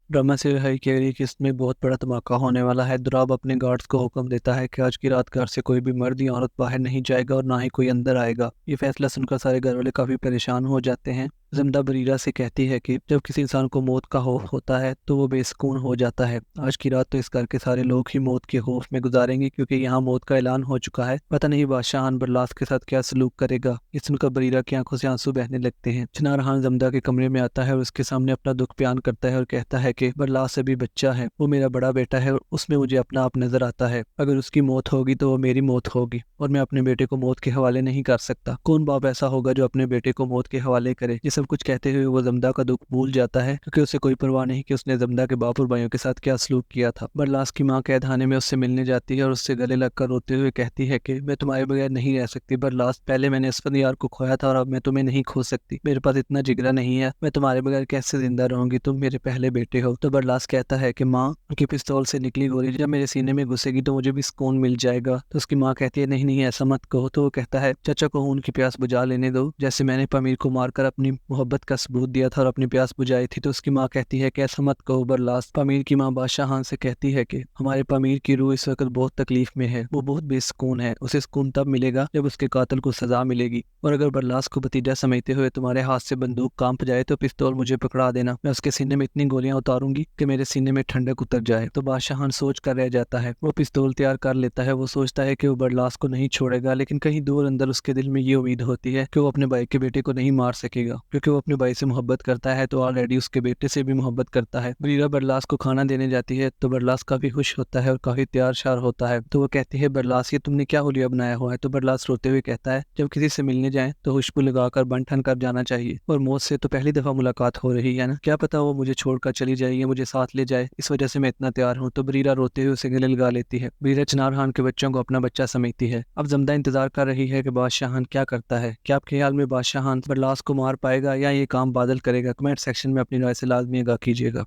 Drama से रहाई की अगली किस्त में बहुत बड़ा धमाका होने वाला है। दुराब अपने गार्ड्स को हुक्म देता है कि आज की रात घर से कोई भी मर्द या औरत बाहर नहीं जाएगा और ना ही कोई अंदर आएगा। ये फैसला सुनकर सारे घर वाले काफी परेशान हो जाते हैं। जिंदा बरीरा से कहती है कि जब किसी इंसान को मौत का खौफ होता है तो वो बेसुकून हो जाता है। आज की रात तो इस घर के सारे लोग ही मौत के खौफ में गुजारेंगे क्योंकि यहाँ मौत का ऐलान हो चुका है। पता नहीं बादशाह खान बरलास के साथ क्या सलूक करेगा। ये सुनकर बरीरा की आंखों से आंसू बहने लगते हैं। चिनार खान जमदा के कमरे में आता है और उसके सामने अपना दुख बयान करता है और कहता है कि बरलास अभी बच्चा है, वो मेरा बड़ा बेटा है और उसमें मुझे अपना आप नजर आता है। अगर उसकी मौत होगी तो वो मेरी मौत होगी और मैं अपने बेटे को मौत के हवाले नहीं कर सकता। कौन बाप ऐसा होगा जो अपने बेटे को मौत के हवाले करे। ये सब कुछ कहते हुए वो जमदा का दुख भूल जाता है क्योंकि उसे कोई परवाह नहीं कि उसने जमदा के बाप और भाइयों के साथ क्या सलूक किया था। बरलास की माँ कैद खाने में उससे मिलने जाती है और उससे गले लगकर रोते हुए कहती है कि मैं तुम्हारे बगैर नहीं रह सकती बरलास। पहले मैंने असफंदियार को खोया था और अब मैं तुम्हें नहीं खो सकती। मेरे पास इतना जिगरा नहीं है, मैं तुम्हारे बगैर कैसे जिंदा रहूंगी, तुम मेरे पहले बेटे हो। तो बरलास कहता है कि माँ की पिस्तौल से निकली गोली जब मेरे सीने में घुसेगी तो मुझे भी सुकून मिल जाएगा। तो उसकी माँ कहती है नहीं नहीं ऐसा मत कहो। तो वो कहता है चाचा को उनकी प्यास बुझा लेने दो, जैसे मैंने पमीर को मारकर अपनी मोहब्बत का सबूत दिया था और अपनी प्यास बुझाई थी। तो उसकी माँ कहती है कि ऐसा मत कहो बरलास। पमीर की माँ बादशाह खान से कहती है कि हमारे पमीर की रूह इस वक्त बहुत तकलीफ में है, वो बहुत बेसुकून है। उसे सुकून तब मिलेगा जब उसके कातिल को सजा मिलेगी। और अगर बरलास को भतीजा समझते हुए तुम्हारे हाथ से बंदूक कांप जाए तो पिस्तौल मुझे पकड़ा देना, मैं उसके सीने में इतनी गोलियां उतारूंगी कि मेरे सीने में ठंडक उतर जाए। तो बादशाह खान सोच कर रह जाता है। वो पिस्तौल तैयार कर लेता है। वो सोचता है कि वो बरलास को नहीं छोड़ेगा, लेकिन कहीं दूर अंदर उसके दिल में ये उम्मीद होती है कि वो अपने भाई के बेटे को नहीं मार सकेगा क्योंकि वो अपने भाई से मोहब्बत करता है, तो ऑलरेडी उसके बेटे से भी मोहब्बत करता है। बरीरा बरलास को खाना देने जाती है तो बरलास काफी खुश होता है और काफी तैयार शार होता है। तो वो कहती है बरलास ये तुमने क्या हुलिया बनाया हुआ है। तो बरलास रोते हुए कहता है जब किसी से मिलने जाए तो खुशबू लगाकर बन ठन कर जाना चाहिए, और मौत से तो पहली दफा मुलाकात हो रही है ना, क्या पता वो मुझे छोड़कर चली जाए या मुझे साथ ले जाए, इस वजह से मैं इतना तैयार हूँ। तो बरीरा रोते हुए उसे गले लगा लेती है। बरीरा चिनार खान के बच्चों को अपना बच्चा समझती है। अब जमदा इंतजार कर रही है कि बादशाह खान क्या करता है। क्या आपके ख्याल में बादशाह खान बरलास को मार पाएगा या ये काम बादल करेगा? कमेंट सेक्शन में अपनी राय से लाजमी आगाह कीजिएगा।